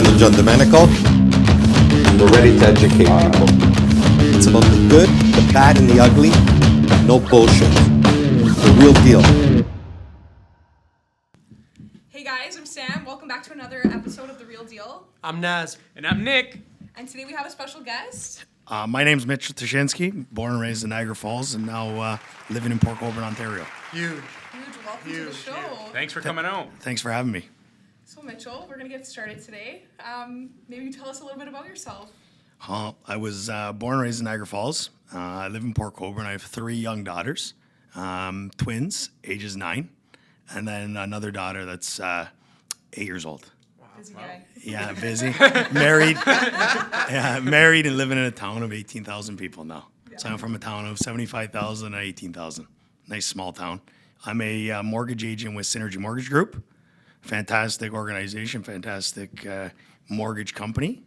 channel, John Domenico. We're ready to educate people. It's about the good, the bad, and the ugly. No bullshit. The real deal. Hey guys, I'm Sam. Welcome back to another episode of The Real Deal. I'm Naz. And I'm Nick. And today we have a special guest. My name's Mitchell Tychynski, born and raised in Niagara Falls, and now living in Port Colborne, Ontario. Huge welcome to the show. Thanks for coming out. Thanks for having me. So Mitchell, we're going to get started today. Maybe you tell us a little bit about yourself. I was born and raised in Niagara Falls. I live in Port Colborne. I have 3 young daughters, twins, ages 9, and then another daughter that's 8 years old. Busy guy. Yeah, busy. Married. Yeah, married and living in a town of 18,000 people now. Yeah. So I'm from a town of 75,000 to 18,000. Nice small town. I'm a mortgage agent with Synergy Mortgage Group. Fantastic organization, fantastic mortgage company.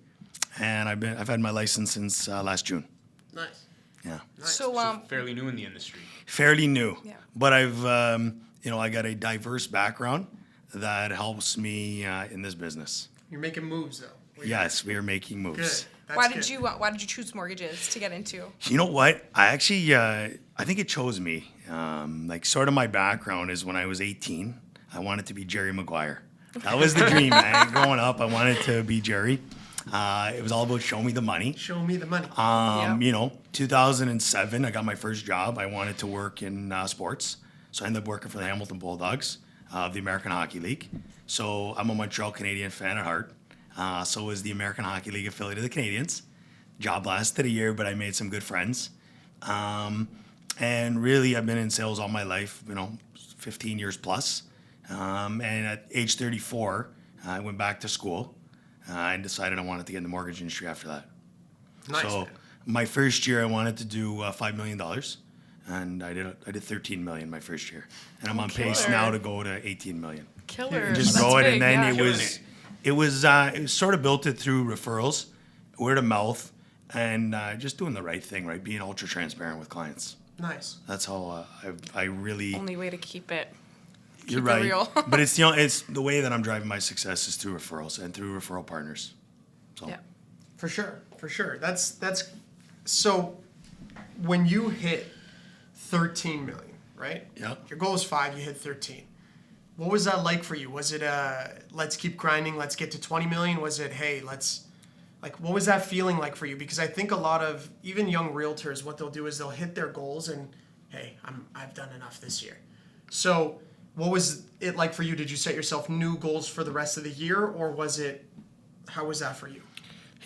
And I've had my license since last June. Nice. Yeah. Nice. So, Fairly new in the industry. Fairly new. Yeah. But I've I got a diverse background that helps me in this business. You're making moves though. Yes, we are making Good. moves. That's why good. did you choose mortgages to get into? You know what? I actually, I think it chose me. Sort of my background is when I was 18, I wanted to be Jerry Maguire. That was the dream, man. Growing up, I wanted to be Jerry. It was all about show me the money. Show me the money. 2007, I got my first job. I wanted to work in sports. So I ended up working for the Hamilton Bulldogs of the American Hockey League. So I'm a Montreal Canadian fan at heart. So was the American Hockey League affiliate of the Canadians. Job lasted a year, but I made some good friends. And really, I've been in sales all my life, 15 years plus. And at age 34, I went back to school and decided I wanted to get in the mortgage industry after that. Nice. So my first year, I wanted to do $5 million. And I did 13 million my first year. And I'm on pace now to go to 18 million. Killer. Just That's grow it, big, and then yeah. it was sort of built it through referrals, word of mouth, and just doing the right thing, right? Being ultra transparent with clients. Nice. That's how I really. Only way to keep it. You're keep it right. real. But it's the way that I'm driving my success is through referrals and through referral partners. So. Yeah. For sure. That's so when you hit 13 million, right? Yeah. Your goal is 5, you hit 13. What was that like for you? Was it let's keep grinding, let's get to 20 million? Was it, hey, what was that feeling like for you? Because I think a lot of even young realtors, what they'll do is they'll hit their goals and, hey, I've done enough this year. So what was it like for you? Did you set yourself new goals for the rest of the year, or how was that for you?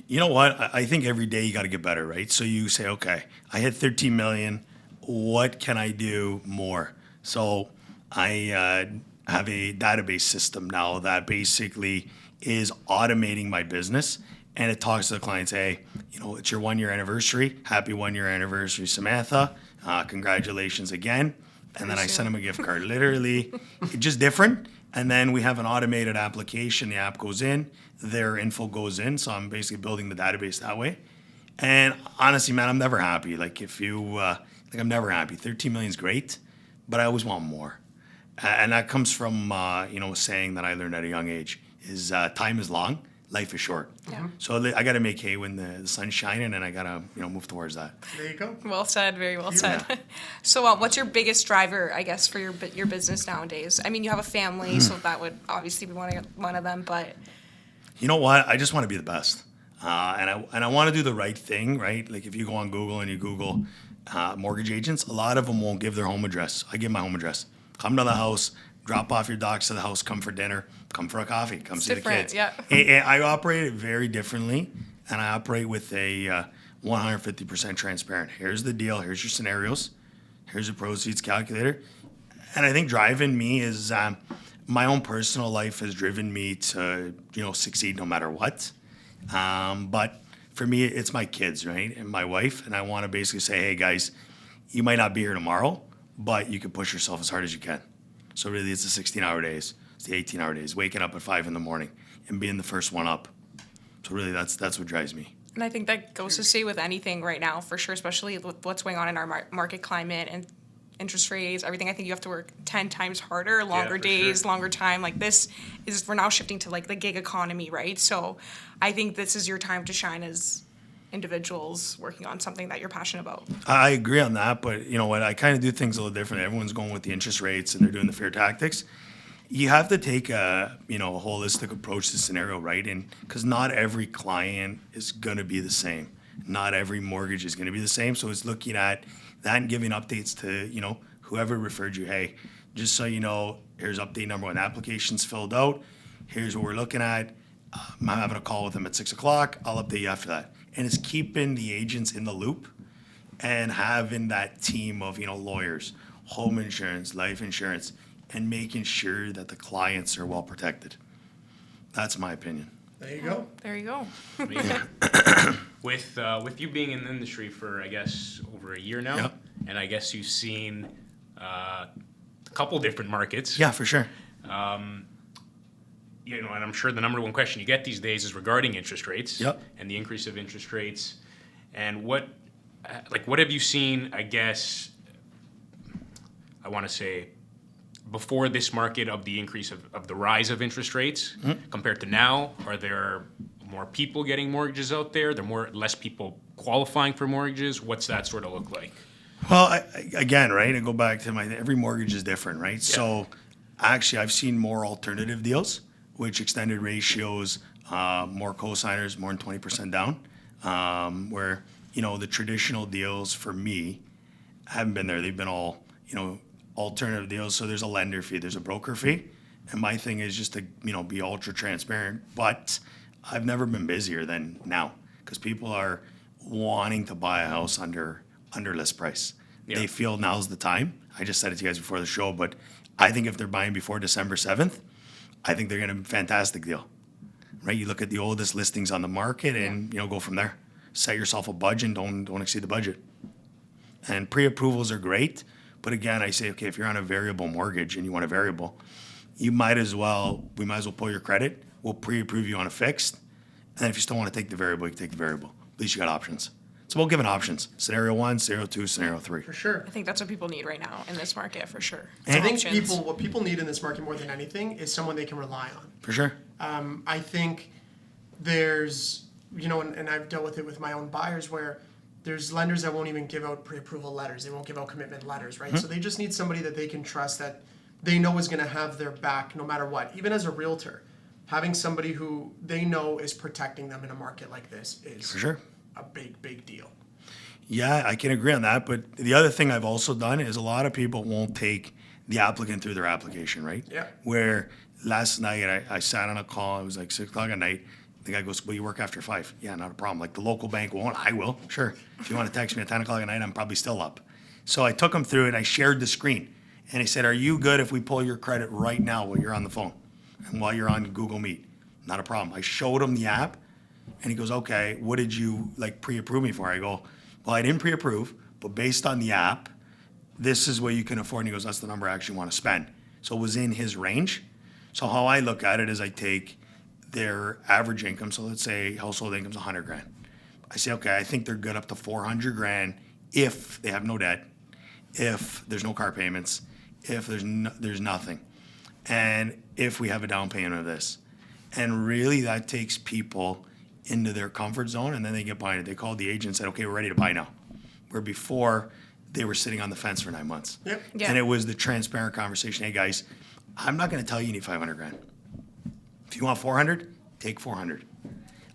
You know what? I think every day you got to get better, right? So you say, okay, I hit 13 million. What can I do more? So I have a database system now that basically is automating my business, and it talks to the clients, hey, it's your 1-year anniversary. Happy 1-year anniversary, Samantha. Congratulations again. And then I send them a gift card. Literally, it's just different. And then we have an automated application. The app goes in, their info goes in. So I'm basically building the database that way. And honestly, man, I'm never happy. I'm never happy. 13 million is great, but I always want more. And that comes from, a saying that I learned at a young age is time is long, life is short. Yeah. So I got to make hay when the sun's shining, and I got to, move towards that. There you go. Well said. Very well said. So, what's your biggest driver, I guess, for your business nowadays? I mean, you have a family, so that would obviously be one of them. But you know what? I just want to be the best, and I want to do the right thing, right? Like if you go on Google and you Google mortgage agents, a lot of them won't give their home address. I give my home address. Come to the house, drop off your docs to the house, come for dinner, come for a coffee, come see the kids. Yeah. And I operate it very differently, and I operate with a 150% transparent. Here's the deal. Here's your scenarios. Here's the proceeds calculator. And I think driving me is my own personal life has driven me to succeed no matter what. But for me, it's my kids, right, and my wife, and I want to basically say, hey guys, you might not be here tomorrow, but you can push yourself as hard as you can. So really, it's the 16-hour days, it's the 18-hour days, waking up at 5 in the morning and being the first one up. So really, that's what drives me. And I think that goes to say with anything right now, for sure, especially with what's going on in our market climate and interest rates, everything. I think you have to work 10 times harder, longer for days, sure. longer time. Like this is, we're now shifting to like the gig economy, right? So I think this is your time to shine as individuals working on something that you're passionate about. I agree on that, but you know what? I kind of do things a little different. Everyone's going with the interest rates and they're doing the fair tactics. You have to take a a holistic approach to the scenario, right? And because not every client is going to be the same, not every mortgage is going to be the same. So it's looking at that and giving updates to whoever referred you. Hey, just so you know, here's update number one. Application's filled out. Here's what we're looking at. I'm having a call with them at 6 o'clock. I'll update you after that. And it's keeping the agents in the loop and having that team of lawyers, home insurance, life insurance, and making sure that the clients are well protected. That's my opinion. There you go. There you go. Amazing. With you being in the industry for, I guess, over a year now, Yep. and I guess you've seen a couple different markets. Yeah, for sure. And I'm sure the number one question you get these days is regarding interest rates. Yep. And the increase of interest rates. And what have you seen, I guess, I want to say, before this market of the increase of the rise of interest rates compared to now? Are there more people getting mortgages out there? There are less people qualifying for mortgages? What's that sort of look like? Well, again, right, I go back to every mortgage is different, right? So actually, I've seen more alternative deals, which extended ratios, more co-signers, more than 20% down, where, the traditional deals for me haven't been there. They've been all, alternative deals. So there's a lender fee, there's a broker fee. And my thing is just to, be ultra transparent. But I've never been busier than now because people are wanting to buy a house under list price. Yeah. They feel now's the time. I just said it to you guys before the show, but I think if they're buying before December 7th, I think they're getting a fantastic deal, right? You look at the oldest listings on the market and, go from there. Set yourself a budget and don't exceed the budget. And pre-approvals are great. But again, I say, okay, if you're on a variable mortgage and you want a variable, we might as well pull your credit. We'll pre-approve you on a fixed. And then if you still want to take the variable, you can take the variable. At least you got options. It's about giving options. Scenario 1, scenario 2, scenario 3. For sure. I think that's what people need right now in this market, for sure. I think Options. what people need in this market more than anything is someone they can rely on. For sure. I think there's, and I've dealt with it with my own buyers where there's lenders that won't even give out pre-approval letters. They won't give out commitment letters, right? So they just need somebody that they can trust that they know is going to have their back no matter what. Even as a realtor, having somebody who they know is protecting them in a market like this is For sure. a big, big deal. Yeah, I can agree on that. But the other thing I've also done is a lot of people won't take the applicant through their application, right? Yeah. Where last night I sat on a call, it was like 6 o'clock at night. The guy goes, well, you work after 5. Yeah, not a problem. Like the local bank won't, I will. Sure. If you want to text me at 10 o'clock at night, I'm probably still up. So I took him through it. I shared the screen. And he said, are you good if we pull your credit right now while you're on the phone and while you're on Google Meet? Not a problem. I showed him the app and he goes, okay, what did you pre-approve me for? I go, well, I didn't pre-approve, but based on the app, this is what you can afford. And he goes, that's the number I actually want to spend. So it was in his range. So how I look at it is I take their average income. So let's say household income's $100,000. I say, okay, I think they're good up to $400,000 if they have no debt, if there's no car payments, if there's nothing, and if we have a down payment of this. And really that takes people into their comfort zone, and then they get buying it. They called the agent and said, okay, we're ready to buy now. Where before they were sitting on the fence for 9 months. Yep. Yeah. And it was the transparent conversation. Hey guys, I'm not going to tell you need $500,000. If you want 400, take 400.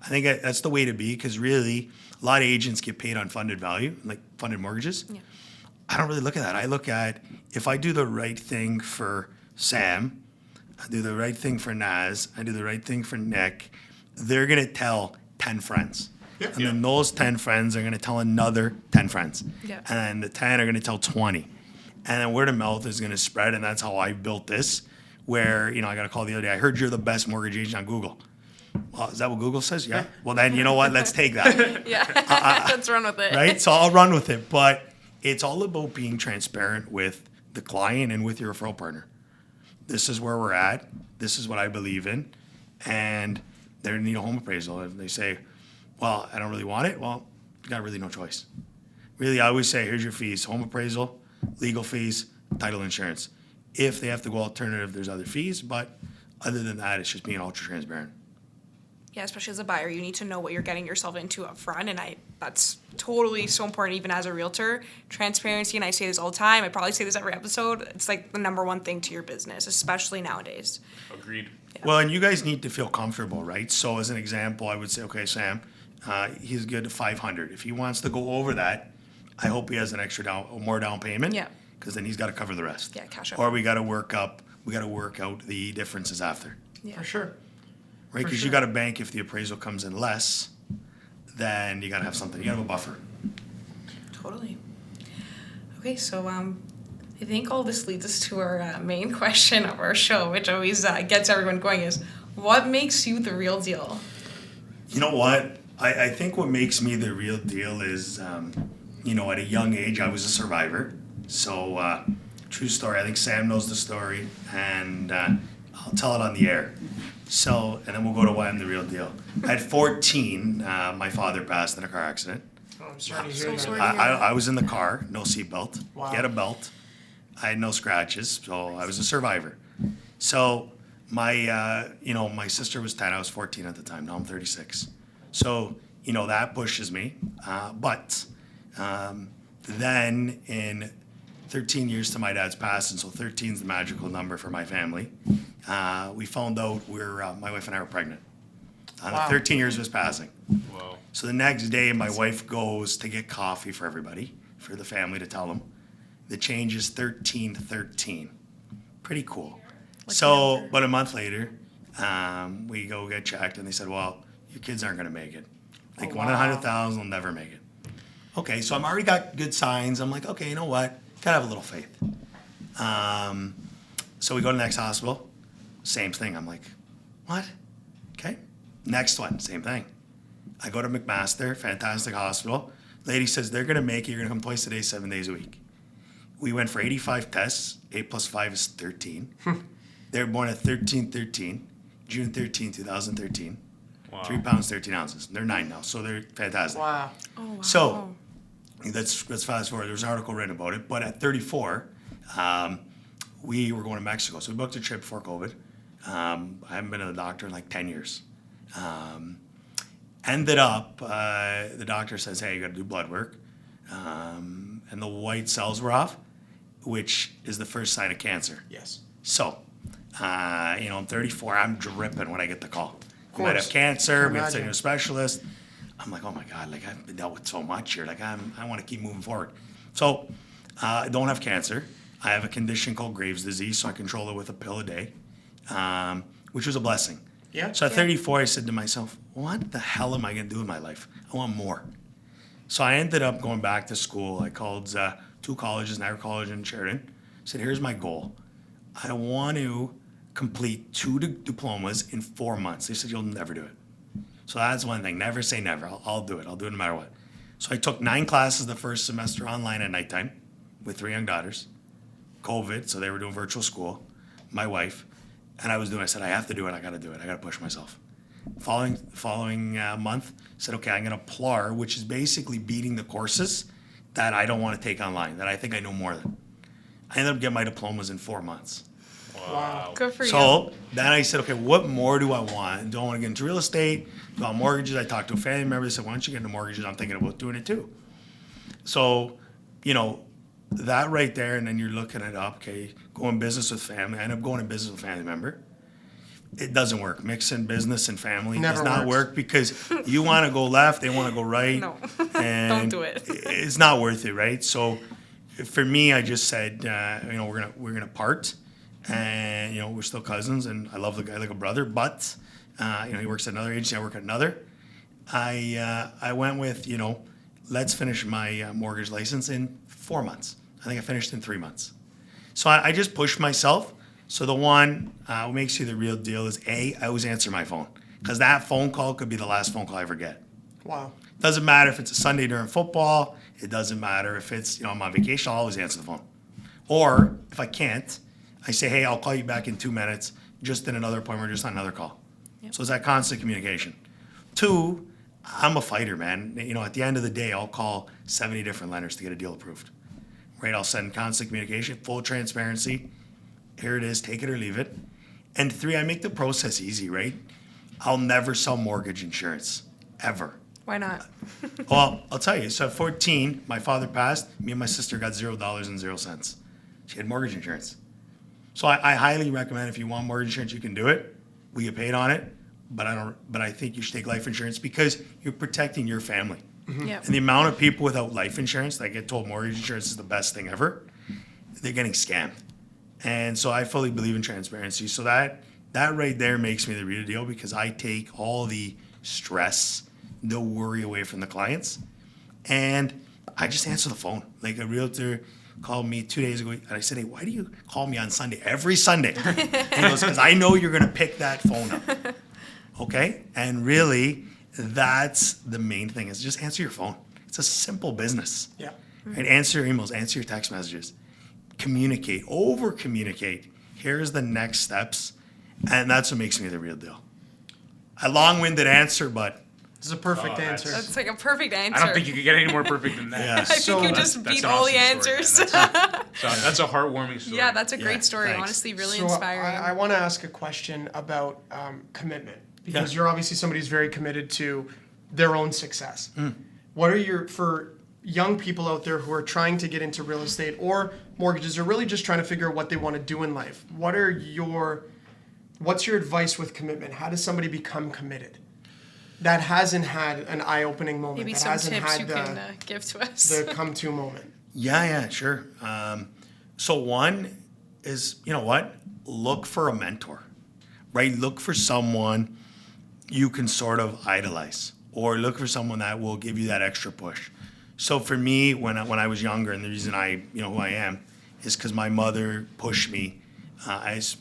I think that's the way to be because really a lot of agents get paid on funded value, like funded mortgages. Yeah. I don't really look at that. I look at if I do the right thing for Sam, I do the right thing for Naz, I do the right thing for Nick, they're going to tell 10 friends. Yep. And then those 10 friends are going to tell another 10 friends. Yeah. And then the 10 are going to tell 20. And then word of mouth is going to spread. And that's how I built this, where, I got a call the other day. I heard you're the best mortgage agent on Google. Well, is that what Google says? Yeah. Well, then you know what? Let's take that. Yeah. Let's run with it. Right? So I'll run with it. But it's all about being transparent with the client and with your referral partner. This is where we're at. This is what I believe in. And they need a home appraisal. If they say, well, I don't really want it, well, you got really no choice. Really, I always say, here's your fees, home appraisal, legal fees, title insurance. If they have to go alternative, there's other fees, but other than that, it's just being ultra transparent. Yeah, especially as a buyer, you need to know what you're getting yourself into up front, and that's totally so important even as a realtor. Transparency, and I say this all the time, I probably say this every episode, it's like the number one thing to your business, especially nowadays. Agreed. Well, and you guys need to feel comfortable, right? So as an example, I would say, okay, Sam, he's good to 500. If he wants to go over that, I hope he has an extra more down payment. Yeah. Because then he's got to cover the rest. Yeah, cash up. Or we got to work out the differences after. Yeah. For sure. Right, For because sure. you got to bank if the appraisal comes in less, then you got to have something. You got to have a buffer. Totally. Okay, so I think all this leads us to our main question of our show, which always gets everyone going, is what makes you the real deal? You know what? I think what makes me the real deal is, at a young age, I was a survivor. So, true story. I think Sam knows the story, and I'll tell it on the air. So, and then we'll go to why I'm the real deal. At 14, my father passed in a car accident. Oh, I'm sorry to hear So that. sorry. I was in the car, no seatbelt. Wow. He had a belt. I had no scratches, so I was a survivor. So my sister was 10, I was 14 at the time. Now I'm 36. So, that pushes me. But then in 13 years to my dad's passing, so 13 is the magical number for my family. We found out my wife and I were pregnant. Wow. 13 years of his passing. Wow. So the next day, my wife goes to get coffee for everybody, for the family to tell them. The change is 1313. Pretty cool. So, but a month later, we go get checked, and they said, well, your kids aren't going to make it. Like Oh, one in wow. 100,000 will never make it. Okay, so I'm already got good signs. I'm like, okay, you know what? Gotta have a little faith. So we go to the next hospital. Same thing. I'm like, what? Okay. Next one, same thing. I go to McMaster, fantastic hospital. Lady says, they're going to make it. You're going to come twice a day, 7 days a week. We went for 85 tests. 8 plus 5 is 13. They were born at 1313, June 13, 2013. Wow. 3 pounds, 13 ounces. They're 9 now, so they're fantastic. Wow. Oh, wow. So let's fast forward. There's an article written about it. But at 34, we were going to Mexico. So we booked a trip before COVID. I haven't been to the doctor in like 10 years. Ended up, the doctor says, hey, you got to do blood work. And the white cells were off, which is the first sign of cancer. Yes. So, I'm 34. I'm dripping when I get the call. I might course. have cancer. Can We have to send imagine. you to a specialist. I'm like, oh my God, like I've been dealt with so much here. Like I want to keep moving forward. So, I don't have cancer. I have a condition called Graves' disease, so I control it with a pill a day, which was a blessing. Yeah. So at 34, I said to myself, what the hell am I going to do in my life? I want more. So I ended up going back to school. I called 2 colleges, Niagara College and Sheridan. I said, here's my goal. I want to complete 2 diplomas in 4 months. They said, you'll never do it. So that's one thing. Never say never. I'll do it. I'll do it no matter what. So I took 9 classes the first semester online at nighttime with 3 young daughters. COVID, so they were doing virtual school. My wife. And I said, I have to do it. I got to do it. I got to push myself. Following month, said, okay, I'm going to PLAR, which is basically beating the courses that I don't want to take online, that I think I know more than. I ended up getting my diplomas in 4 months. Wow. Good for you. So then I said, okay, what more do I want? Do I want to get into real estate? Do I want mortgages? I talked to a family member. They said, why don't you get into mortgages? I'm thinking about doing it too. So, that right there, and then you're looking at, okay, going business with family. I end up going in business with a family member. It doesn't work. Mixing business and family Never does not works. work because you want to go left, they want to go right. No. And Don't do it. It's not worth it, right? So for me, I just said, we're gonna part, and we're still cousins, and I love the guy like a brother. But he works at another agency, I work at another. I went with let's finish my mortgage license in 4 months. I think I finished in 3 months. So I just pushed myself. So the one what makes you the real deal is I always answer my phone because that phone call could be the last phone call I ever get. Wow. Doesn't matter if it's a Sunday during football. It doesn't matter if it's I'm on vacation. I'll always answer the phone. Or if I can't, I say, hey, I'll call you back in 2 minutes. Just in another appointment, or just on another call. So it's that constant communication. 2, I'm a fighter, man. At the end of the day, I'll call 70 different lenders to get a deal approved. right? I'll send constant communication, full transparency. Here it is, take it or leave it. And 3, I make the process easy, right? I'll never sell mortgage insurance, ever. Why not? Well, I'll tell you. So at 14, my father passed. Me and my sister got $0.00. She had mortgage insurance. So I highly recommend if you want mortgage insurance, you can do it. We get paid on it, but I think you should take life insurance because you're protecting your family. Yeah. And the amount of people without life insurance that get told mortgage insurance is the best thing ever, they're getting scammed. And so I fully believe in transparency. So that right there makes me the real deal because I take all the stress, the worry away from the clients. And I just answer the phone. Like a realtor called me 2 days ago and I said, hey, why do you call me on Sunday? Every Sunday. And he goes, because I know you're going to pick that phone up. Okay? And really, that's the main thing is just answer your phone. It's a simple business. Yeah. Right? Answer your emails, answer your text messages. Communicate, over communicate. Here's the next steps. And that's what makes me the real deal. A long-winded answer, but This is a perfect answer. That's like a perfect answer. I don't think you could get any more perfect than that. Yeah. I think you just That's beat an all the awesome story, answers. man. That's a heartwarming story. Yeah, that's a great Yeah, story. thanks. Honestly, really So inspiring. I want to ask a question about commitment because Yeah. you're obviously somebody who's very committed to their own success. What are for young people out there who are trying to get into real estate or mortgages or really just trying to figure out what they want to do in life? What's your advice with commitment? How does somebody become committed? That hasn't had an eye-opening moment. Maybe that some hasn't tips had you can give to us. the come-to moment. yeah, sure. So one is, you know what? Look for a mentor, right? Look for someone you can sort of idolize or look for someone that will give you that extra push. So for me, when I was younger, and the reason who I am is because my mother pushed me as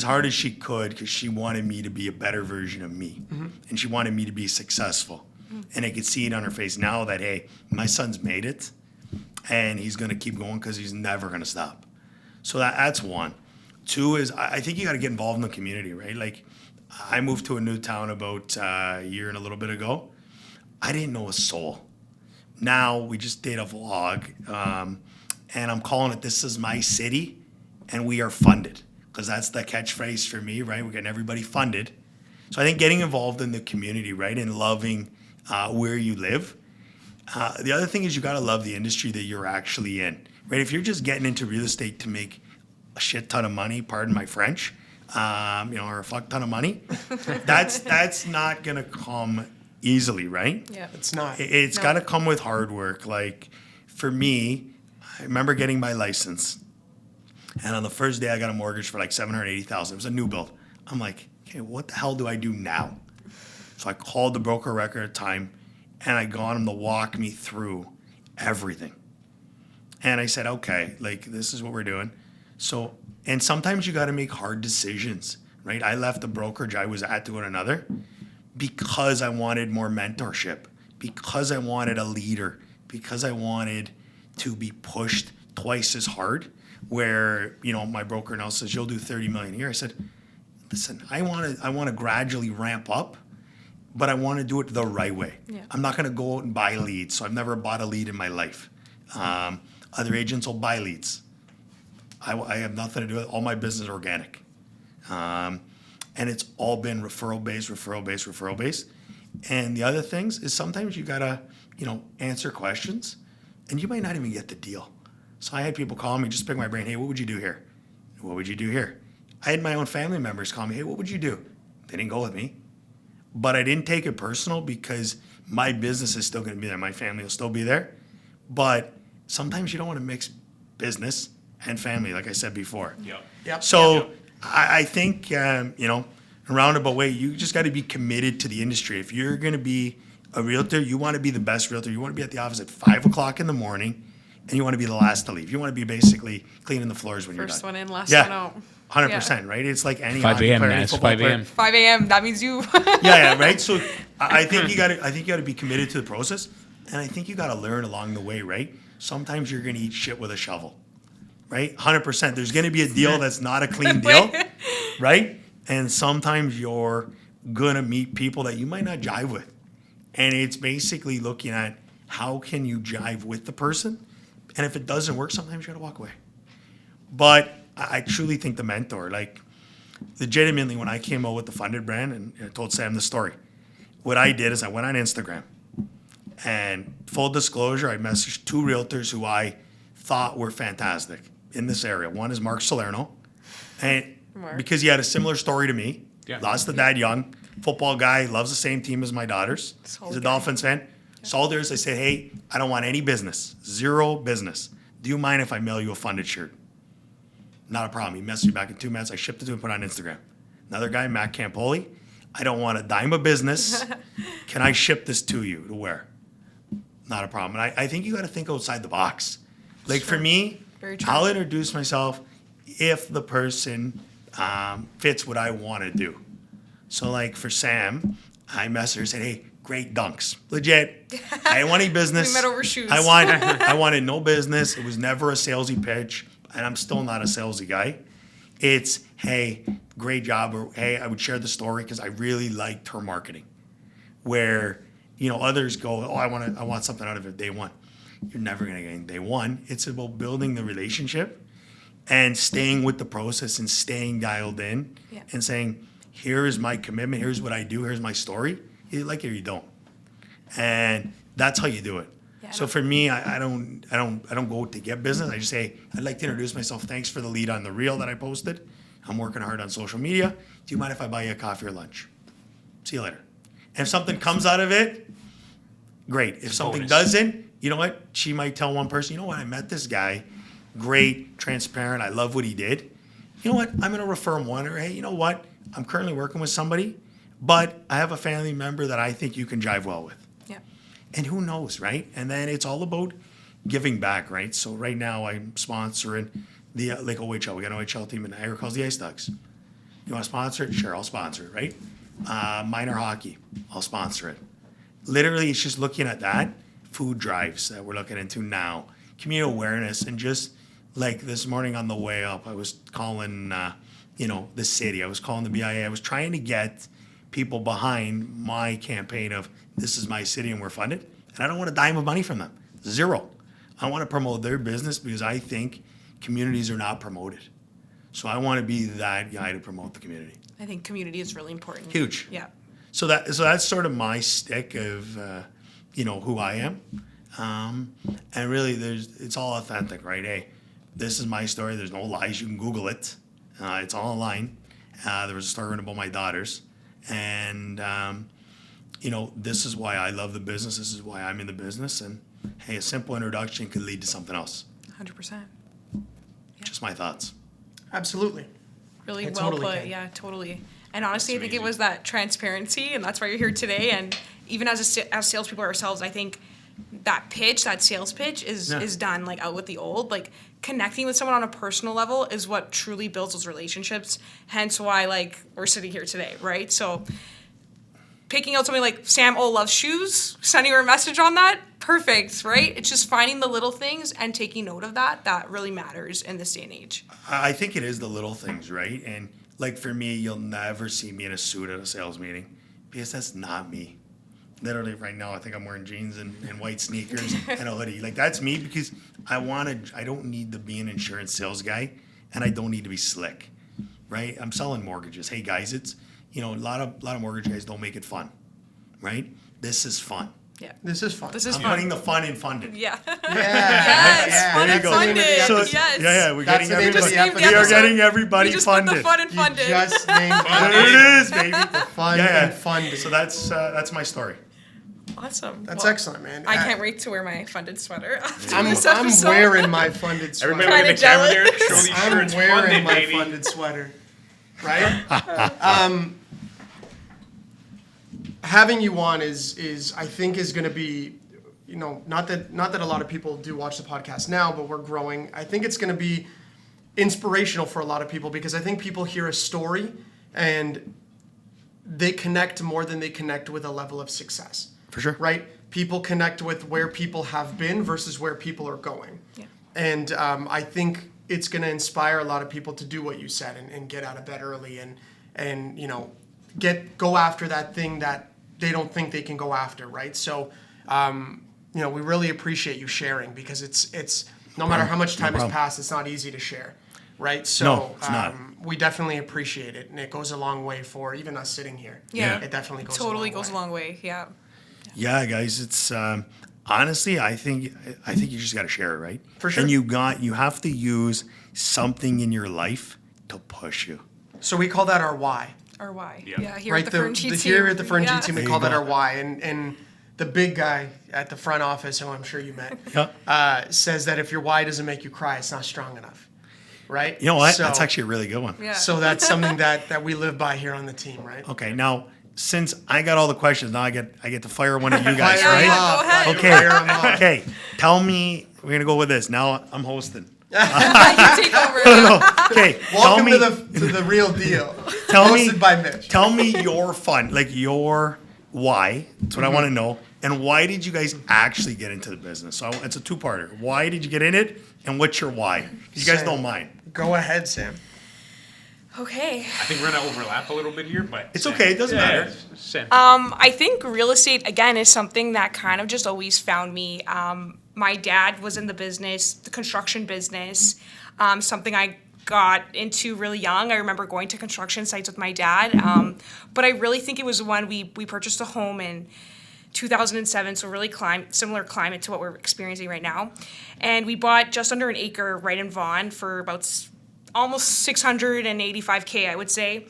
hard as she could because she wanted me to be a better version of me. And she wanted me to be successful. And I could see it on her face now that, hey, my son's made it and he's going to keep going because he's never going to stop. So that's one. 2 is I think you got to get involved in the community, right? Like I moved to a new town about a year and a little bit ago. I didn't know a soul. Now we just did a vlog and I'm calling it This Is My City and we are funded. Because that's the catchphrase for me, right? We're getting everybody funded. So I think getting involved in the community, right, and loving where you live. The other thing is you got to love the industry that you're actually in, right? If you're just getting into real estate to make a shit ton of money, pardon my French, or a fuck ton of money, that's not gonna come easily, right? Yeah. It's not. It's No. got to come with hard work. Like for me, I remember getting my license. And on the first day, I got a mortgage for like $780,000. It was a new build. I'm like, okay, what the hell do I do now? So I called the broker record at the time, and I got him to walk me through everything. And I said, okay, like this is what we're doing. So, and sometimes you got to make hard decisions, right? I left the brokerage I was at to go to another because I wanted more mentorship, because I wanted a leader, because I wanted to be pushed twice as hard. Where my broker now says you'll do 30 million a year. I said, listen, I want to gradually ramp up, but I want to do it the right way. Yeah. I'm not going to go out and buy leads. So I've never bought a lead in my life. Other agents will buy leads. I have nothing to do with it. All my business is organic, and it's all been referral based. And the other things is sometimes you gotta answer questions, and you might not even get the deal. So I had people call me, just pick my brain. Hey, what would you do here? What would you do here? I had my own family members call me. Hey, what would you do? They didn't go with me. But I didn't take it personal because my business is still going to be there. My family will still be there. But sometimes you don't want to mix business and family, like I said before. Yep. So I think, in a roundabout way, you just got to be committed to the industry. If you're going to be a realtor, you want to be the best realtor. You want to be at the office at 5 o'clock in the morning. And you want to be the last to leave. You want to be basically cleaning the floors when you're done. First one in, last one out. 100%, right? It's like any 5 hockey a.m. player, any Naz, football 5 player. a.m. 5 a.m. That means you. Yeah, right. So I think you got to be committed to the process, and I think you got to learn along the way, right? Sometimes you're going to eat shit with a shovel, right? 100%. There's going to be a deal that's not a clean deal, right? And sometimes you're going to meet people that you might not jive with, and it's basically looking at how can you jive with the person. And if it doesn't work, sometimes you got to walk away. But I truly think the mentor, like legitimately when I came out with the funded brand and I told Sam the story, what I did is I went on Instagram and full disclosure, I messaged 2 realtors who I thought were fantastic in this area. One is Mark Salerno, and because he had a similar story to me, lost the dad young, football guy, loves the same team as my daughters. He's a Dolphins fan. Saw theirs, I said, hey, I don't want any business, 0 business. Do you mind if I mail you a funded shirt? Not a problem. He messaged me back in 2 minutes. I shipped it to him and put it on Instagram. Another guy, Matt Campoli, I don't want a dime of business. Can I ship this to you to wear? Not a problem. And I think you got to think outside the box. Like for me, I'll introduce myself if the person fits what I want to do. So like for Sam, I messaged her, said, hey, great dunks. Legit. I didn't want any business. We met over shoes. I wanted no business. It was never a salesy pitch, and I'm still not a salesy guy. It's, hey, great job, or hey, I would share the story because I really liked her marketing. Where, others go, oh, I want something out of it day one. You're never gonna get it day one. It's about building the relationship and staying with the process and staying dialed in and saying, here is my commitment, here's what I do, here's my story. You like it or you don't. And that's how you do it. Yeah, so for me, I don't go to get business. I just say, I'd like to introduce myself. Thanks for the lead on the reel that I posted. I'm working hard on social media. Do you mind if I buy you a coffee or lunch? See you later. And if something comes out of it, great. If something doesn't, you know what? She might tell one person, you know what? I met this guy. Great, transparent. I love what he did. You know what? I'm going to refer him one. Or, hey, you know what? I'm currently working with somebody, but I have a family member that I think you can jive well with. Yeah. And who knows, right? And then it's all about giving back, right? So right now I'm sponsoring the like OHL. We got an OHL team in Niagara calls the Ice Dogs. You want to sponsor it? Sure, I'll sponsor it, right? Minor hockey, I'll sponsor it. Literally, it's just looking at that. Food drives that we're looking into now. Community awareness, and just like this morning on the way up, I was calling, the city. I was calling the BIA. I was trying to get people behind my campaign of this is my city and we're funded. And I don't want a dime of money from them. 0. I want to promote their business because I think communities are not promoted. So I want to be that guy to promote the community. I think community is really important. Huge. Yeah. So that's sort of my stick of, who I am. And really it's all authentic, right? Hey, this is my story. There's no lies. You can Google it. It's all online. There was a story written about my daughters. And, this is why I love the business. This is why I'm in the business. And, hey, a simple introduction could lead to something else. 100%. Just my thoughts. Absolutely. Really I well totally put. can. Yeah, totally. And honestly, I think it was that transparency, and that's why you're here today. And even as salespeople ourselves, I think that pitch, that sales pitch, is done like out with the old. Like connecting with someone on a personal level is what truly builds those relationships. Hence why we're sitting here today, right? So picking out something like Sam loves shoes, sending her a message on that, perfect, right? It's just finding the little things and taking note of that really matters in this day and age. I think it is the little things, right? And like for me, you'll never see me in a suit at a sales meeting because that's not me. Literally right now, I think I'm wearing jeans and white sneakers and a hoodie. Like that's me because I don't need to be an insurance sales guy and I don't need to be slick, right? I'm selling mortgages. Hey guys, it's, a lot of mortgage guys don't make it fun, right? This is fun. Yeah. This is fun. I'm putting the fun in funded. Yeah. Yes. Fun There and you go. funded. So, Yes. Yeah, we're That's getting the name of the everybody. episode. We are getting everybody We just funded. put the fun and You funded. just named There it is, baby. fun and funded. So that's my story. Awesome. That's Well, excellent, man. I can't wait to wear my funded sweater after I'm this episode. wearing my funded sweater. Everybody look at the camera there. jealous. Show these I'm shirts wearing funded, my baby. funded sweater, right? Having you on is I think is going to be, not that a lot of people do watch the podcast now, but we're growing. I think it's going to be inspirational for a lot of people because I think people hear a story and they connect more than they connect with a level of success. For sure. Right? People connect with where people have been versus where people are going. Yeah. And I think it's going to inspire a lot of people to do what you said and get out of bed early and go after that thing that they don't think they can go after, right? So, we really appreciate you sharing because it's no matter how much time has problem. passed, it's not easy to share, right? So No, it's not. we definitely appreciate it, and it goes a long way for even us sitting here. Yeah. It definitely goes Totally a long goes way. a long way. Yeah. Yeah, guys, it's honestly, I think you just got to share it, right? For sure. And you have to use something in your life to push you. So we call that our why. Or why? Yeah. Here Right, at the Fern G team. here at the Fern G Yeah. team, we There call you that go. our why, and the big guy at the front office, who I'm sure you met, Yeah. says that if your why doesn't make you cry, it's not strong enough, right? You know what? So, That's actually a really good one. Yeah. so that's something that we live by here on the team, right? Okay, now since I got all the questions, now I get to fire one of you guys, Fire 'em right? Yeah, go ahead. Fire Okay. 'em off. Okay. Tell me. We're gonna go with this. Now I'm hosting. You take over. Okay. Welcome tell me. to the real deal. Tell me. Hosted by Mitch. Tell me your fun, like your why. That's what I want to know. And why did you guys actually get into the business? So it's a two-parter. Why did you get in it? And what's your why? You guys Sam. know mine. Go ahead, Sam. Okay. I think we're gonna overlap a little bit here, but It's okay, it doesn't matter. Sam. I think real estate again is something that kind of just always found me. My dad was in the business, the construction business, something I got into really young. I remember going to construction sites with my dad, but I really think it was when we purchased a home in 2007, so really similar climate to what we're experiencing right now, and we bought just under an acre right in Vaughan for about almost $685K, I would say.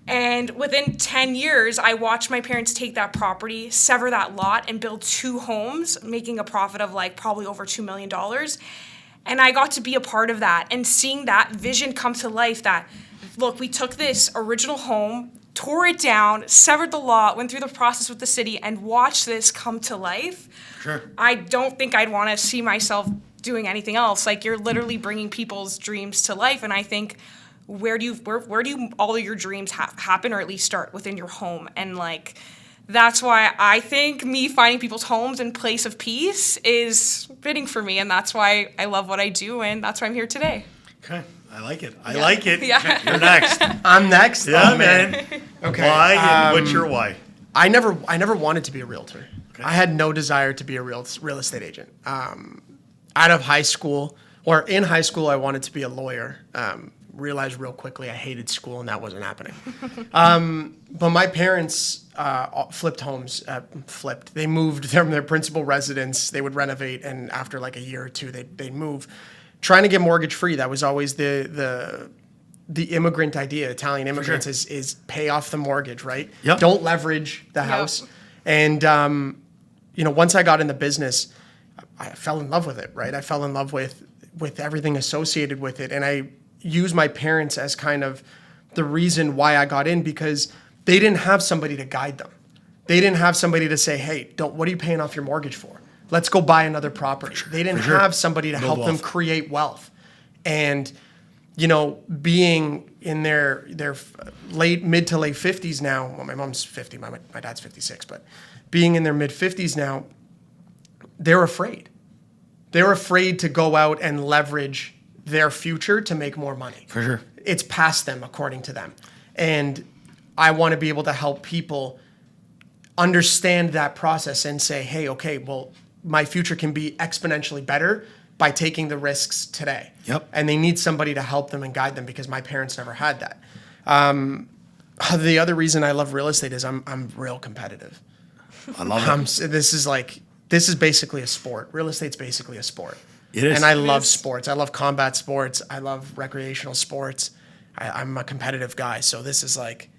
And within 10 years, I watched my parents take that property, sever that lot, and build 2 homes, making a profit of like probably over $2 million. And I got to be a part of that and seeing that vision come to life that, look, we took this original home, tore it down, severed the lot, went through the process with the city, and watched this come to life. Sure. I don't think I'd want to see myself doing anything else. Like, you're literally bringing people's dreams to life, and I think where do all of your dreams happen, or at least start within your home? And like, that's why I think me finding people's homes and place of peace is fitting for me, and that's why I love what I do, and that's why I'm here today. Okay. I like it. I like it. Yeah. You're next. I'm next. Yeah, Oh, man. Okay. Why and what's your why? I never wanted to be a realtor. I had no desire to be a real estate agent. Out of high school, or in high school, I wanted to be a lawyer. Realized real quickly I hated school, and that wasn't happening. But my parents flipped homes. They moved from their principal residence. They would renovate, and after like a year or two, they'd move, trying to get mortgage free. That was always the immigrant idea. Italian immigrants is pay off the mortgage, right? Yep. Don't leverage the house. And once I got in the business, I fell in love with it, right? I fell in love with everything associated with it, and I use my parents as kind of the reason why I got in, because they didn't have somebody to guide them. They didn't have somebody to say, hey, what are you paying off your mortgage for? Let's go buy another property. They didn't have somebody to help them create wealth. And, being in their mid to late 50s now, well, my mom's 50, my dad's 56, but being in their mid 50s now, they're afraid. They're afraid to go out and leverage their future to make more money. For sure. It's past them, according to them. And I want to be able to help people understand that process and say, hey, okay, well, my future can be exponentially better by taking the risks today. Yep. And they need somebody to help them and guide them, because my parents never had that. The other reason I love real estate is I'm real competitive. I love it. This is basically a sport. Real estate's basically a sport. It is. And I It love is. sports. I love combat sports. I love recreational sports. I'm a competitive guy. So this is like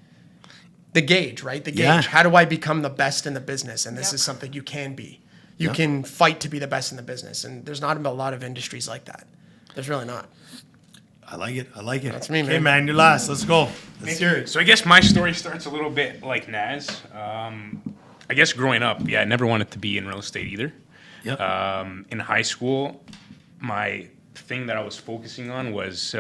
the gauge, right? The gauge. Yeah. How do I become the best in the business? And this Yep. is something you can be. You Yep. can fight to be the best in the business. And there's not a lot of industries like that. There's really not. I like it. I like it. That's me, Okay, man. man, you're last. Let's go. Let's hear it. So I guess my story starts a little bit like Naz. I guess growing up, I never wanted to be in real estate either. Yep. In high school, my thing that I was focusing on was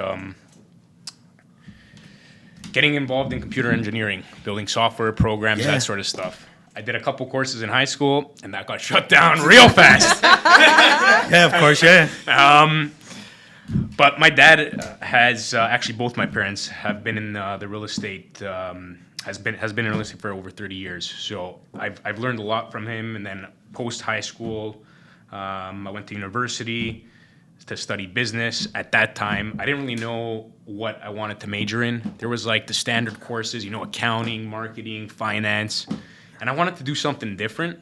getting involved in computer engineering, building software programs, Yeah. that sort of stuff. I did a couple courses in high school, and that got shut down real fast. Yeah, of course, yeah. But my dad has actually, both my parents have been in the real estate. Has been in real estate for over 30 years. So I've learned a lot from him. And then post high school, I went to university, to study business. At that time, I didn't really know what I wanted to major in. There was like the standard courses, accounting, marketing, finance, and I wanted to do something different.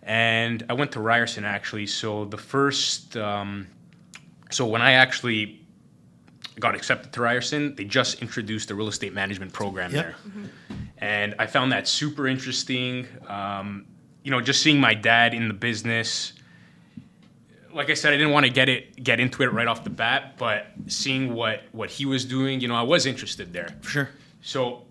And I went to Ryerson actually. So so when I actually got accepted to Ryerson, they just introduced the real estate management program Yep. there. And I found that super interesting. Just seeing my dad in the business. Like I said, I didn't want to get into it right off the bat, but seeing what he was doing, I was interested there. For sure. So,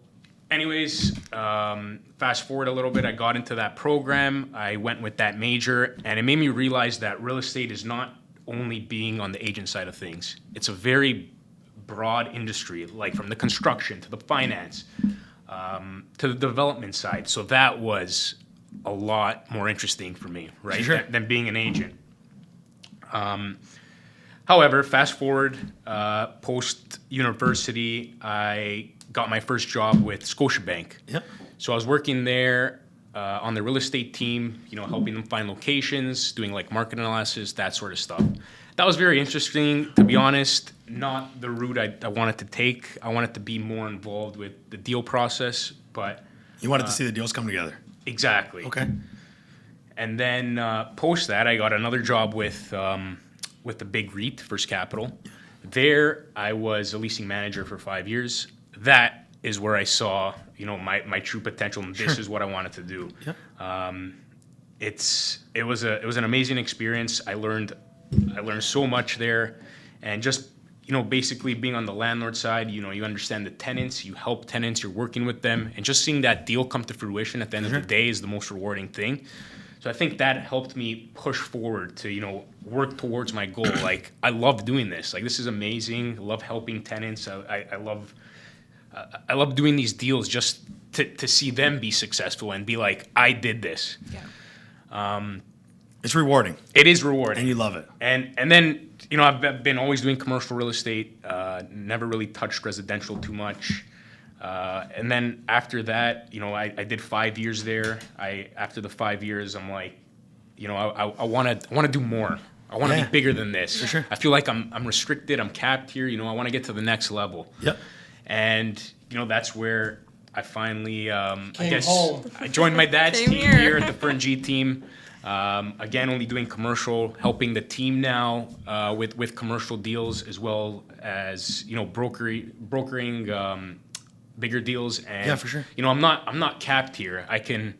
anyways, fast forward a little bit, I got into that program. I went with that major, and it made me realize that real estate is not only being on the agent side of things. It's a very broad industry, like from the construction to the finance, to the development side. So that was a lot more interesting for me, right, Sure. than being an agent. However, fast forward, post-university, I got my first job with Scotiabank. Yep. So I was working there on the real estate team, helping them find locations, doing like market analysis, that sort of stuff. That was very interesting, to be honest. Not the route I wanted to take. I wanted to be more involved with the deal process, but You wanted to see the deals come together. exactly. Okay. And then post that, I got another job with the big REIT, First Capital. There, I was a leasing manager for 5 years. That is where I saw, my true potential, and this is what I wanted to do. Yeah. It was an amazing experience. I learned so much there, and just basically being on the landlord side, you understand the tenants, you help tenants, you're working with them, and just seeing that deal come to fruition at the end of the day is the most rewarding thing. So I think that helped me push forward to work towards my goal. Like, I love doing this. Like, this is amazing. I love helping tenants. I love doing these deals just to see them be successful and be like, I did this. Yeah. It's rewarding, It is rewarding. and you love it. And then, I've been always doing commercial real estate, never really touched residential too much. And then after that, I did 5 years there. After the 5 years, I'm like, I want to do more. I want to Yeah. be bigger than this. For sure. I feel like I'm restricted. I'm capped here. I want to get to the next level. Yep. And that's where I finally, Came home. I joined my dad's Came team here. here at the Fern G team. Again, only doing commercial, helping the team now with commercial deals, as well as brokering bigger deals. And Yeah, for sure. I'm not capped here. I can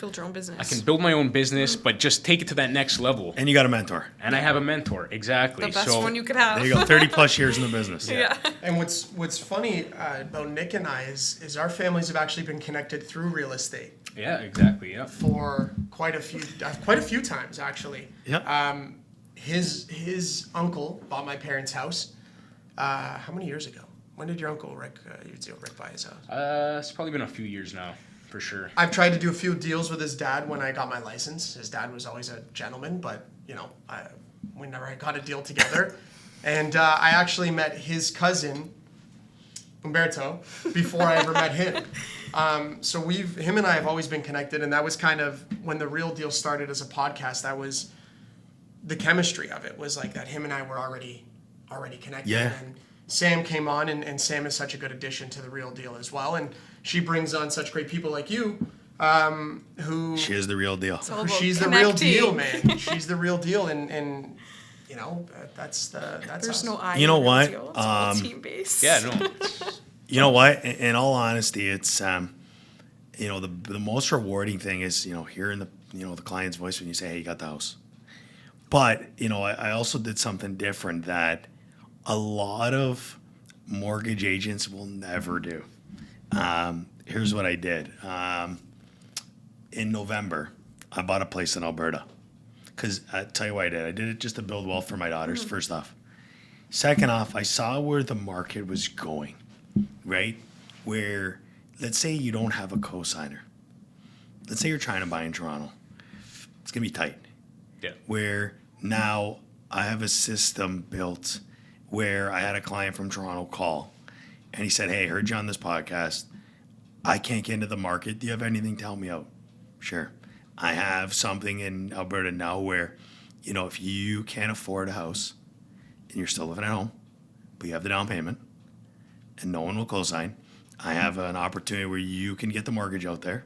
Build your own business. I can build my own business, but just take it to that next level. And you got a mentor. And I have a mentor, exactly. The best so one you could have. There you go. 30 plus years in the business. Yeah. And what's funny about Nick and I is our families have actually been connected through real estate Yeah, exactly. Yeah. for quite a few times actually. Yep. His uncle bought my parents' house. How many years ago? When did your uncle Rick buy his house? It's probably been a few years now, for sure. I've tried to do a few deals with his dad when I got my license. His dad was always a gentleman, but we never got a deal together. And I actually met his cousin, Umberto, before I ever met him. So him and I have always been connected, and that was kind of when the Real Deal started as a podcast. That was the chemistry of it, was like that him and I were already connected. Yeah. And Sam came on, and Sam is such a good addition to the Real Deal as well. And she brings on such great people like you, who She is the real deal. It's all about she's the real connecting. deal, man. She's the real deal, and that's There's us. no I. You know in Real what? Deal. It's all team based. Yeah, no. You know what? In all honesty, it's the most rewarding thing is hearing the client's voice when you say, "Hey, you got the house." But I also did something different that a lot of mortgage agents will never do. Here's what I did. In November, I bought a place in Alberta. Because I tell you what I did. I did it just to build wealth for my daughters, first off. Second off, I saw where the market was going, right? Where, let's say you don't have a cosigner. Let's say you're trying to buy in Toronto. It's going to be tight. Yeah. Where now I have a system built where I had a client from Toronto call, and he said, "Hey, I heard you on this podcast. I can't get into the market. Do you have anything to help me out?" Sure. I have something in Alberta now where, if you can't afford a house and you're still living at home, but you have the down payment, and no one will co-sign, I have an opportunity where you can get the mortgage out there.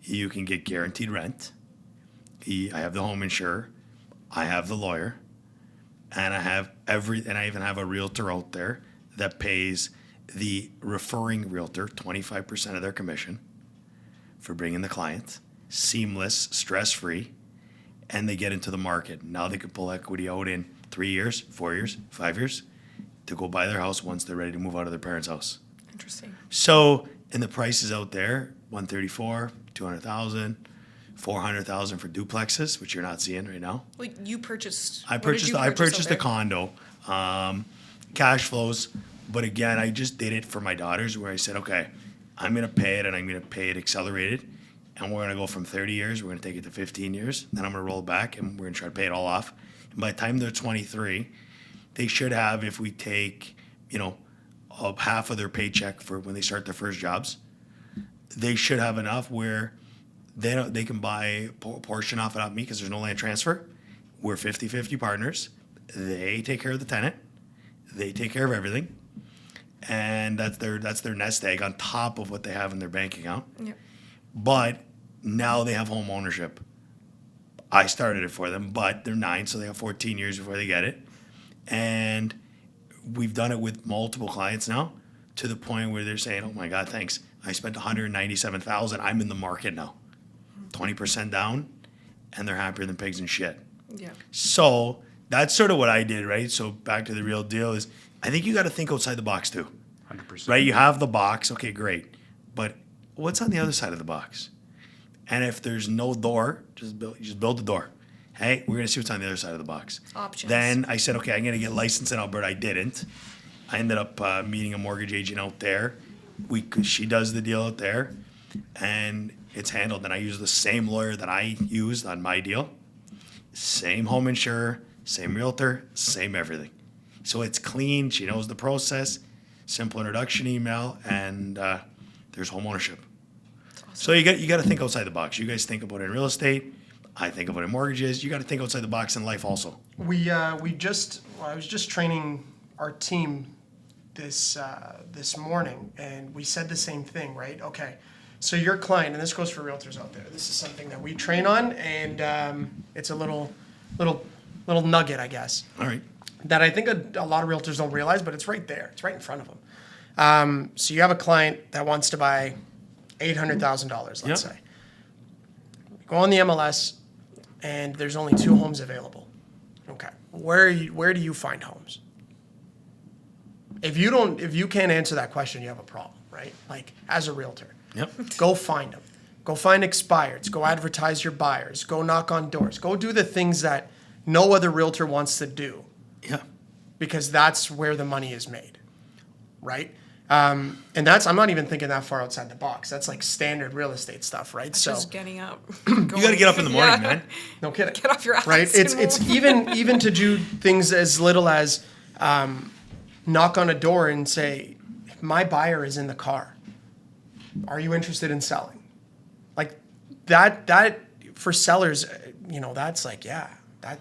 You can get guaranteed rent. I have the home insurer. I have the lawyer. And I even have a realtor out there that pays the referring realtor 25% of their commission for bringing the client. Seamless, stress-free, and they get into the market. Now they can pull equity out in 3 years, 4 years, 5 years to go buy their house once they're ready to move out of their parents' house. Interesting. So, and the prices out there, 134, 200,000, 400,000 for duplexes, which you're not seeing right now. Well, you purchased. I what did you purchased out a condo, cash flows, but again, I just did it for my daughters where I said, okay, I'm going to pay it and I'm going to pay it accelerated. And we're going to go from 30 years, we're going to take it to 15 years. Then I'm going to roll back and we're going to try to pay it all off. And by the time they're 23, they should have, if we take, half of their paycheck for when they start their first jobs, they should have enough where they can buy a portion off it off me because there's no land transfer. We're 50-50 partners. They take care of the tenant. They take care of everything. And that's their nest egg on top of what they have in their bank account. Yep. But now they have home ownership. I started it for them, but they're 9, so they have 14 years before they get it. And we've done it with multiple clients now to the point where they're saying, oh my God, thanks. I spent $197,000. I'm in the market now. 20% down, and they're happier than pigs and shit. Yeah. So that's sort of what I did, right? So back to the real deal is I think you got to think outside the box too. 100%. Right? You have the box. Okay, great. But what's on the other side of the box? And if there's no door, just build the door. Hey, we're going to see what's on the other side of the box. Options. Then I said, okay, I'm going to get licensed in Alberta. I didn't. I ended up meeting a mortgage agent out there. She does the deal out there, and it's handled. And I use the same lawyer that I used on my deal. Same home insurer, same realtor, same everything. So it's clean. She knows the process. Simple introduction email, and there's home ownership. So you got to think outside the box. You guys think about it in real estate. I think about it in mortgages. You got to think outside the box in life also. I was just training our team this morning, and we said the same thing, right? Okay, so your client, and this goes for realtors out there. This is something that we train on, and it's a little nugget, I guess, All right. that I think a lot of realtors don't realize, but it's right there. It's right in front of them. So you have a client that wants to buy $800,000, let's Yep. say. Go on the MLS, and there's only 2 homes available. Okay, where do you find homes? If you can't answer that question, you have a problem, right? Like as a realtor, Yep. go find them. Go find expireds. Go advertise your buyers. Go knock on doors. Go do the things that no other realtor wants to do, Yeah. because that's where the money is made, right? And I'm not even thinking that far outside the box. That's like standard real estate stuff, right? So Just getting up. You got to get up in the morning, man. no kidding. Get off your ass. Right? It's and even to do things as little as knock on a door and say, my buyer is in the car. Are you interested in selling? Like that for sellers, that's like, yeah,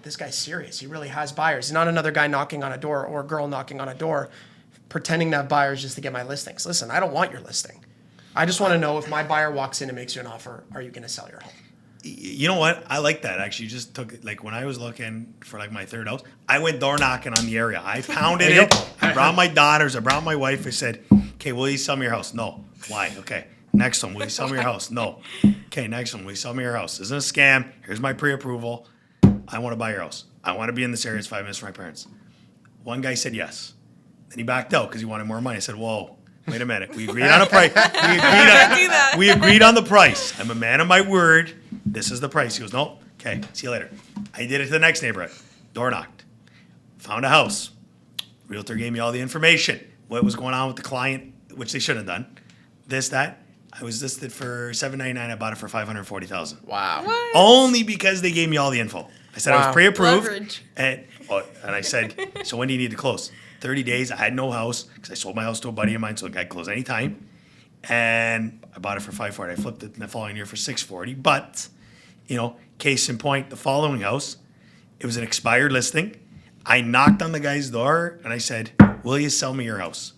this guy's serious. He really has buyers. He's not another guy knocking on a door or a girl knocking on a door pretending that buyers just to get my listings. Listen, I don't want your listing. I just want to know if my buyer walks in and makes you an offer, are you going to sell your home? You know what? I like that. Actually, just took it. Like when I was looking for like my third house, I went door knocking on the area. I pounded There you it. go. I brought my daughters. I brought my wife. I said, "Okay, will you sell me your house?" No. Why? Okay. Next one, will you sell me your house? No. Okay, next one, will you sell me your house? This isn't a scam. Here's my pre-approval. I want to buy your house. I want to be in this area. It's 5 minutes from my parents. One guy said yes. Then he backed out because he wanted more money. I said, whoa, wait a minute. We agreed on a price. We agreed on the price. I'm a man of my word. This is the price. He goes, no. Okay, see you later. I did it to the next neighborhood. Door knocked. Found a house. Realtor gave me all the information. What was going on with the client, which they shouldn't have done. This, that. I was listed for $799. I bought it for $540,000. Wow. What? Only because they gave me all the info. I said I Wow. was pre-approved. Leverage. And I said, so when do you need to close? 30 days. I had no house because I sold my house to a buddy of mine, so I could close anytime. And I bought it for $540. I flipped it in the following year for $640. But, case in point, the following house, it was an expired listing. I knocked on the guy's door and I said, will you sell me your house?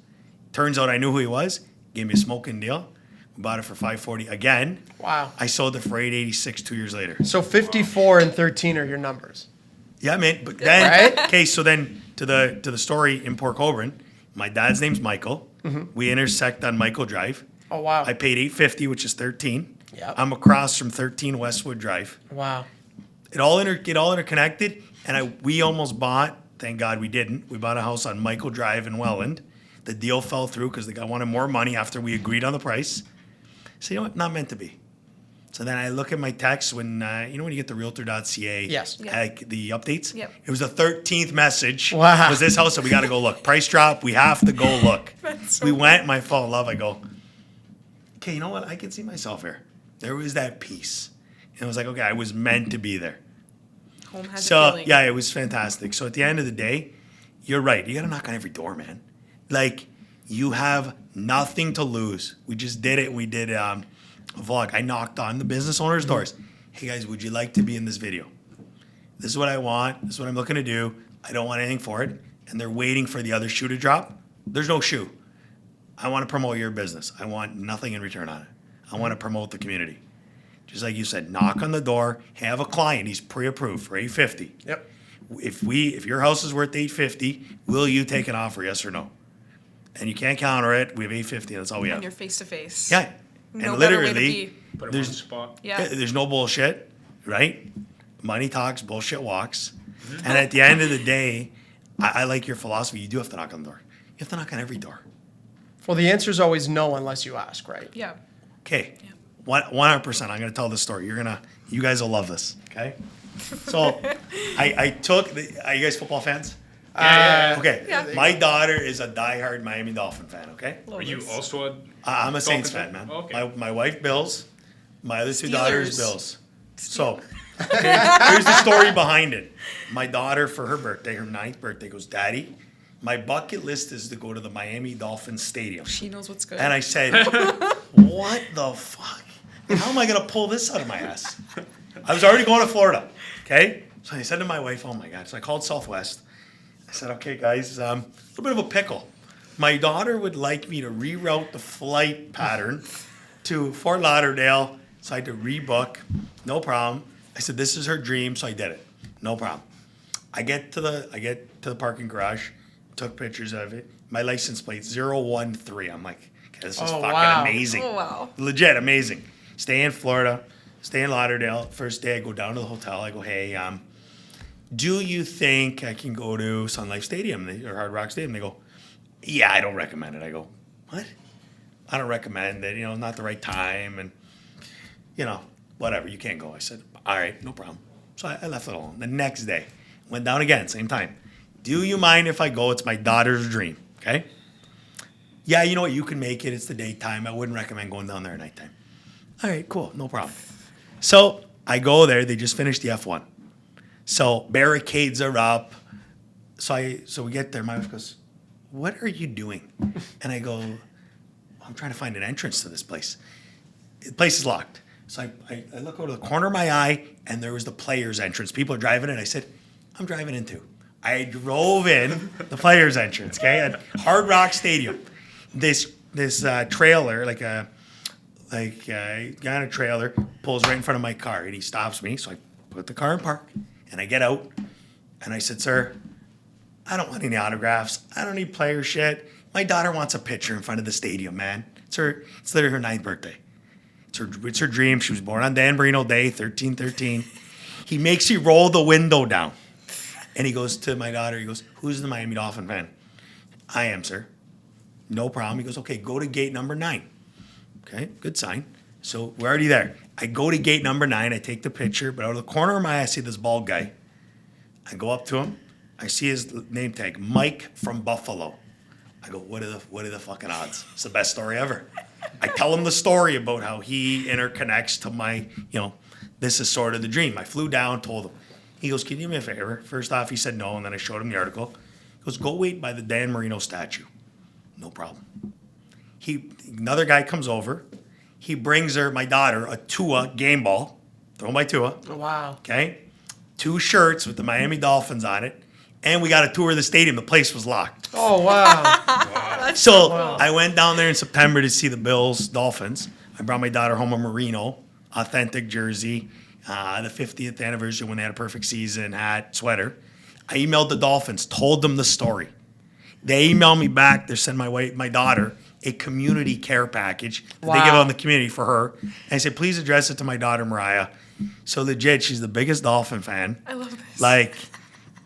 Turns out I knew who he was. Gave me a smoking deal. Bought it for $540 again. Wow. I sold it for $886 2 years later. So 54 and 13 are your numbers. Yeah, man. But then, Right? okay, so then to the story in Port Colborne, my dad's name's Michael. We intersect on Michael Drive. Oh, wow. I paid $850, which is 13. Yep. I'm across from 13 Westwood Drive. Wow. It all interconnected, and we almost bought. Thank God we didn't. We bought a house on Michael Drive in Welland. The deal fell through because the guy wanted more money after we agreed on the price. So you know what? Not meant to be. So then I look at my text when when you get the Realtor.ca, Yes. like the updates. Yep. It was the 13th message. Wow. Was this house? So we got to go look. Price drop. We have to go look. That's so We went. My fall in love. I go. Okay, you know what? I can see myself here. There was that piece, and it was like, okay, I was meant to be there. Home has a So feeling. yeah, it was fantastic. So at the end of the day, you're right. You got to knock on every door, man. Like you have nothing to lose. We just did it. We did a vlog. I knocked on the business owners' doors. Hey guys, would you like to be in this video? This is what I want. This is what I'm looking to do. I don't want anything for it. And they're waiting for the other shoe to drop. There's no shoe. I want to promote your business. I want nothing in return on it. I want to promote the community. Just like you said, knock on the door, have a client. He's pre-approved for $850. Yep. If your house is worth $850, will you take an offer? Yes or no? And you can't counter it. We have $850. That's all we When have. you're face to face. Yeah. No And better way to literally, be. Put him on the there's spot. Yeah. there's no bullshit, right? Money talks, bullshit walks. And at the end of the day, I like your philosophy. You do have to knock on the door. You have to knock on every door. Well, the answer is always no unless you ask, right? Yeah. Okay, 100%. I'm gonna tell this story. You guys will love this. Okay, so I took. Are you guys football fans? Okay, Yeah. my daughter is a diehard Miami Dolphin fan. Okay, Are you also a I'm a Saints Dolphin fan, man. Okay. My wife Bills, my other two Steelers. daughters Bills. So here's the story behind it. My daughter, for her birthday, her 9th birthday, goes, Daddy, my bucket list is to go to the Miami Dolphins stadium. She knows what's good. And I said, what the fuck? How am I going to pull this out of my ass? I was already going to Florida, okay? So I said to my wife, oh my God. So I called Southwest. I said, okay, guys, a little bit of a pickle. My daughter would like me to reroute the flight pattern to Fort Lauderdale, so I had to rebook. No problem. I said, this is her dream, so I did it. No problem. I get to the parking garage, took pictures of it. My license plate 013. I'm like, okay, this is Oh, fucking wow. amazing. Oh, wow. Legit amazing. Stay in Florida, stay in Lauderdale. First day I go down to the hotel. I go, hey, do you think I can go to Sun Life Stadium or Hard Rock Stadium? They go, yeah, I don't recommend it. I go, what? I don't recommend it. Not the right time, and whatever. You can't go. I said, all right, no problem. So I left it alone. The next day, went down again, same time. Do you mind if I go? It's my daughter's dream. Okay. Yeah, you know what? You can make it. It's the daytime. I wouldn't recommend going down there at nighttime. All right, cool, no problem. So I go there. They just finished the F1. So barricades are up. So we get there. My wife goes, what are you doing? And I go, I'm trying to find an entrance to this place. The place is locked. So I look over the corner of my eye, and there was the players' entrance. People are driving in. I said, I'm driving in too. I drove in the players' entrance, okay, at Hard Rock Stadium. This trailer, like a guy in a trailer, pulls right in front of my car, and he stops me. So I put the car in park, and I get out, and I said, sir, I don't want any autographs. I don't need player shit. My daughter wants a picture in front of the stadium, man. It's literally her 9th birthday. It's her dream. She was born on Dan Marino Day, 1313. He makes me roll the window down. And he goes to my daughter, he goes, who's the Miami Dolphin fan? I am, sir. No problem. He goes, okay, go to gate number 9. Okay, good sign. So we're already there. I go to gate number 9. I take the picture, but out of the corner of my eye, I see this bald guy. I go up to him. I see his name tag, Mike from Buffalo. I go, what are the fucking odds? It's the best story ever. I tell him the story about how he interconnects to my, this is sort of the dream. I flew down, told him. He goes, can you do me a favor? First off, he said no, and then I showed him the article. He goes, go wait by the Dan Marino statue. No problem. Another guy comes over. He brings my daughter, a Tua game ball, thrown by Tua. Wow. Okay? 2 shirts with the Miami Dolphins on it. and we got a tour of the stadium. The place was locked. Oh wow. So I went down there in September to see the Bills, Dolphins. I brought my daughter home a Merino, authentic jersey, the 50th anniversary when they had a perfect season, hat, sweater. I emailed the Dolphins, told them the story. They emailed me back. They sent my daughter a community care package that they give Wow. on the community for her. And I said, please address it to my daughter, Mariah. So legit, she's the biggest Dolphin fan. I love this. Like,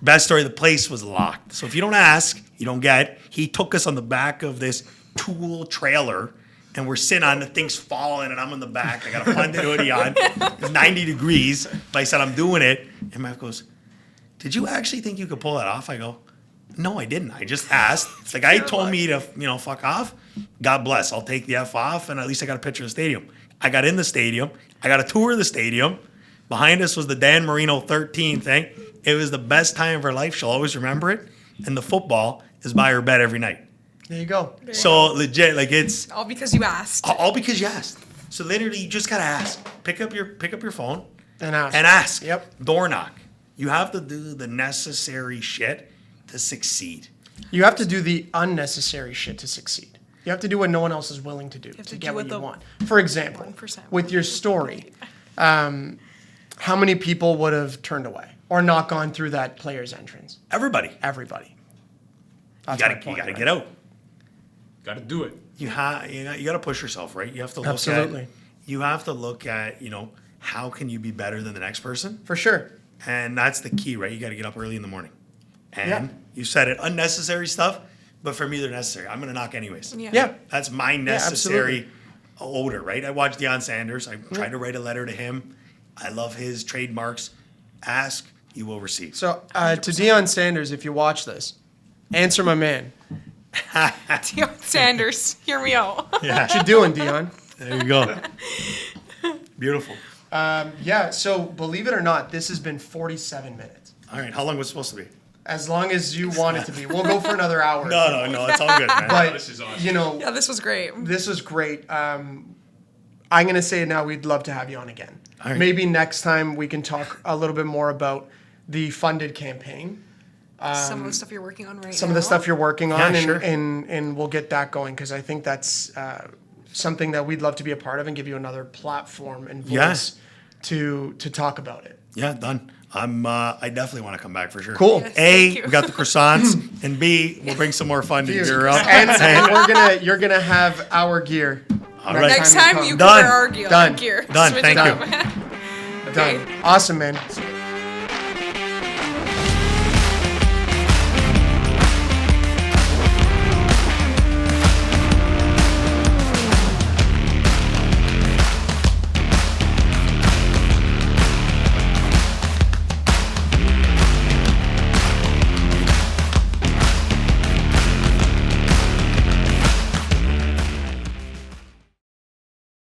best story, the place was locked. So if you don't ask, you don't get. He took us on the back of this tool trailer, and we're sitting on the thing's falling, and I'm in the back. I got a funded hoodie on. It's 90 degrees. But I said, I'm doing it. And my wife goes, did you actually think you could pull that off? I go, no, I didn't. I just asked. The guy told me to, fuck off. God bless. I'll take the F off, and at least I got a picture of the stadium. I got in the stadium. I got a tour of the stadium. Behind us was the Dan Marino 13 thing. It was the best time of her life. She'll always remember it. And the football is by her bed every night. There you go. So legit, like it's All because you asked. all because you asked. So literally, you just gotta ask. Pick up your phone And ask. and ask. Yep. Door knock. You have to do the necessary shit to succeed. You have to do the unnecessary shit to succeed. You have to do what no one else is willing to do to to get do what what you the want. For example, 1% with your story, how many people would have turned away or not gone through that player's entrance? Everybody. Everybody. You That's my gotta point, right? get out. Got to do it. You gotta push yourself, right? You have to look Absolutely. at you have to look at, how can you be better than the next person? For sure. And that's the key, right? You gotta get up early in the morning. And Yeah. you said it, unnecessary stuff, but for me they're necessary. I'm gonna knock anyways. Yeah. That's my absolutely. necessary odor, right? I watched Deion Sanders. I tried to write a letter to him. I love his trademarks. Ask, you will receive. So to Deion Sanders, if you watch this, answer my man. Deion Sanders, hear me out. What you doing, Deion? There you go. Beautiful. Yeah, so believe it or not, this has been 47 minutes. All right, how long was it supposed to be? As long as you want it to be. We'll go for another hour. No, it's all good, man. But, This is awesome. Yeah, this was great. this was great. I'm going to say it now, we'd love to have you on again. All right. Maybe next time we can talk a little bit more about the funded campaign, Some of the stuff you're working on right now. some of the stuff you're working on, Yeah, and, sure. and we'll get that going because I think that's something that we'd love to be a part of and give you another platform and Yeah. voice to talk about it. Yeah, done. I definitely want to come back for sure. Cool. Yes. A, Thank you. we got the croissants, and B, we'll bring some more fun to Dude. your And you're gonna have our gear. All right. Next time you can Done. wear our gear. Done. gear. Done. Switch Thank it you. up. Done. Awesome, man.